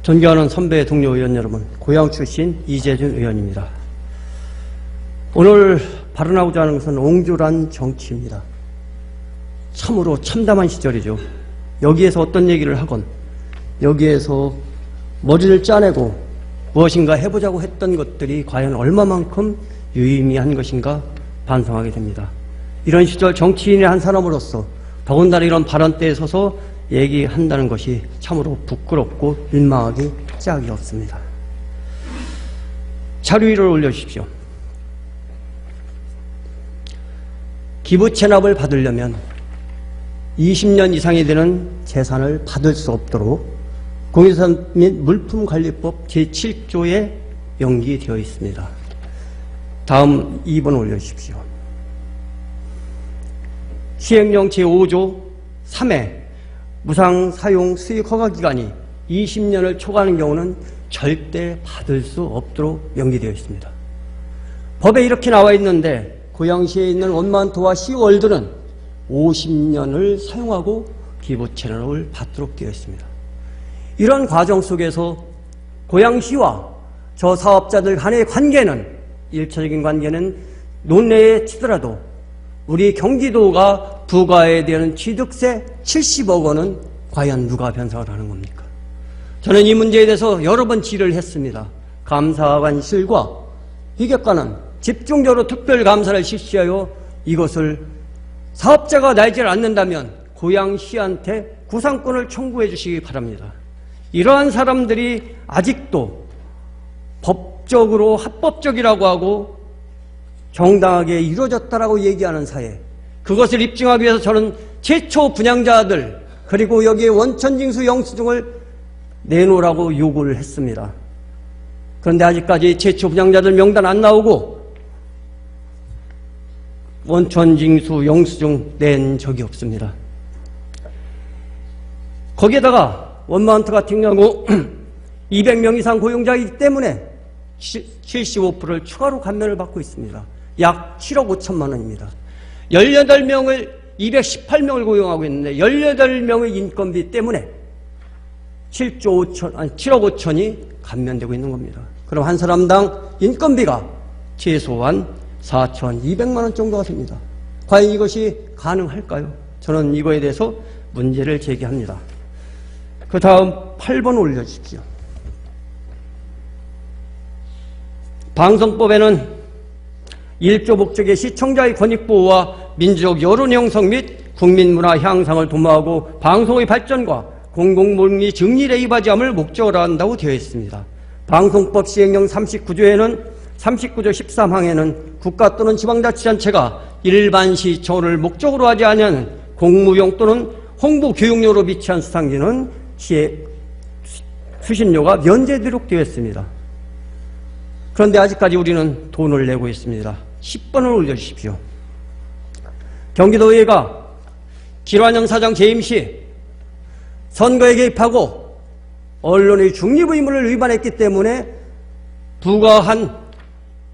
존경하는 선배 동료 의원 여러분, 고양 출신 이재준 의원입니다. 오늘 발언하고자 하는 것은 옹졸한 정치입니다. 참으로 참담한 시절이죠. 여기에서 어떤 얘기를 하건 여기에서 머리를 짜내고 무엇인가 해보자고 했던 것들이 과연 얼마만큼 유의미한 것인가 반성하게 됩니다. 이런 시절 정치인의 한 사람으로서 더군다나 이런 발언대에 서서 얘기한다는 것이 참으로 부끄럽고 민망하기 짝이 없습니다. 자료 위를 올려주십시오. 기부 체납을 받으려면 20년 이상이 되는 재산을 받을 수 없도록 공유산 및 물품관리법 제7조에 명기되어 있습니다. 다음 2번 올려주십시오. 시행령 제5조 3회 무상사용 수익허가기간이 20년을 초과하는 경우는 절대 받을 수 없도록 명기되어 있습니다. 법에 이렇게 나와 있는데 고양시에 있는 원만토와 시월드는 50년을 사용하고 기부채납을 받도록 되어 있습니다. 이런 과정 속에서 고양시와 저 사업자들 간의 관계는, 일차적인 관계는 논외에 치더라도 우리 경기도가 부과해야 되는 취득세 70억 원은 과연 누가 변상을 하는 겁니까? 저는 이 문제에 대해서 여러 번 질의를 했습니다. 감사관실과 희격관은 집중적으로 특별감사를 실시하여 이것을 사업자가 내지를 않는다면 고양시한테 구상권을 청구해 주시기 바랍니다. 이러한 사람들이 아직도 법적으로 합법적이라고 하고 정당하게 이루어졌다라고 얘기하는 사회, 그것을 입증하기 위해서 저는 최초 분양자들 그리고 여기에 원천징수 영수증을 내놓으라고 요구를 했습니다. 그런데 아직까지 최초 분양자들 명단 안 나오고 원천징수 영수증 낸 적이 없습니다. 거기에다가 원마운트 같은 경우 200명 이상 고용자이기 때문에 75%를 추가로 감면을 받고 있습니다. 약 7억 5천만 원입니다. 18명을 218명을 고용하고 있는데 18명의 인건비 때문에 7억 5천이 감면되고 있는 겁니다. 그럼 한 사람당 인건비가 최소한 4,200만 원 정도가 됩니다. 과연 이것이 가능할까요? 저는 이거에 대해서 문제를 제기합니다. 그 다음 8번 올려주십시오. 방송법에는 1조 목적의 시청자의 권익보호와 민주적 여론 형성 및 국민문화 향상을 도모하고 방송의 발전과 공공복리 증리에 이바지 함을 목적으로 한다고 되어 있습니다. 방송법 시행령 39조에는 39조 13항에는 국가 또는 지방자치단체가 일반 시청을 목적으로 하지 않은 공무용 또는 홍보 교육용으로 비치한 수상지는 수신료가 면제되도록 되어 있습니다. 그런데 아직까지 우리는 돈을 내고 있습니다. 10번을 올려주십시오. 경기도의회가 길환영 사장 재임 시 선거에 개입하고 언론의 중립 의무를 위반했기 때문에 부과한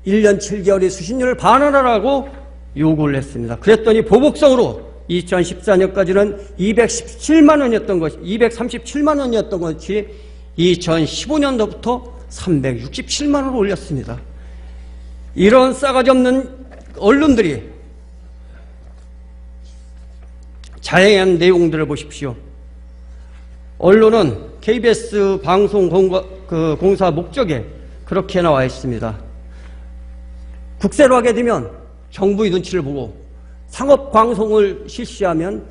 1년 7개월의 수신료를 반환하라고 요구를 했습니다. 그랬더니 보복성으로 2014년까지는 217만 원이었던 것이 237만 원이었던 것이 2015년도부터 367만 원을 올렸습니다. 이런 싸가지 없는 언론들이 자행한 내용들을 보십시오. 언론은 KBS 방송 공사 목적에 그렇게 나와 있습니다. 국세로 하게 되면 정부의 눈치를 보고 상업방송을 실시하면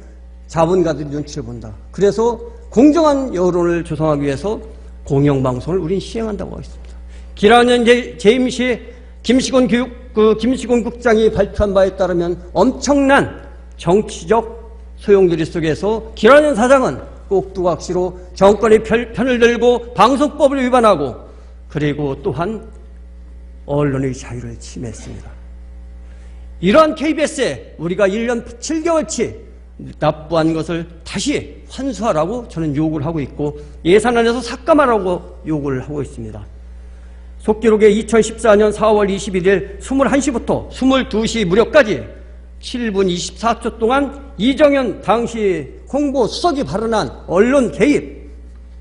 자본가들이 눈치를 본다. 그래서 공정한 여론을 조성하기 위해서 공영방송을 우린 시행한다고 하고 있습니다. 길환영 재임 시 김시곤 국장이 발표한 바에 따르면 엄청난 정치적 소용돌이 속에서 길환영 사장은 꼭두각시로 정권의 편을 들고 방송법을 위반하고 그리고 또한 언론의 자유를 침해했습니다. 이러한 KBS에 우리가 1년 7개월치 납부한 것을 다시 환수하라고 저는 요구를 하고 있고 예산안에서 삭감하라고 요구를 하고 있습니다. 속기록에 2014년 4월 21일 21시부터 22시 무렵까지 7분 24초 동안 이정현 당시 홍보 수석이 발언한 언론 개입,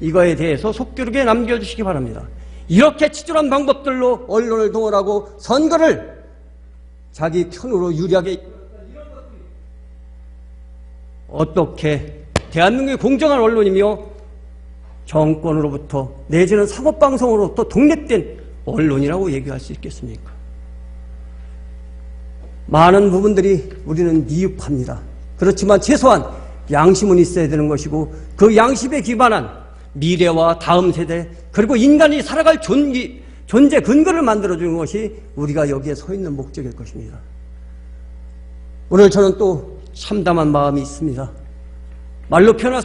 이거에 대해서 속기록에 남겨주시기 바랍니다. 이렇게 치졸한 방법들로 언론을 동원하고 선거를 자기 편으로 유리하게 어떻게 대한민국의 공정한 언론이며 정권으로부터 내지는 상업방송으로부터 독립된 언론이라고 얘기할 수 있겠습니까? 많은 부분들이 우리는 미흡합니다. 그렇지만 최소한 양심은 있어야 되는 것이고 그 양심에 기반한 미래와 다음 세대 그리고 인간이 살아갈 존재 근거를 만들어주는 것이 우리가 여기에 서 있는 목적일 것입니다. 오늘 저는 또 참담한 마음이 있습니다. 말로 표현할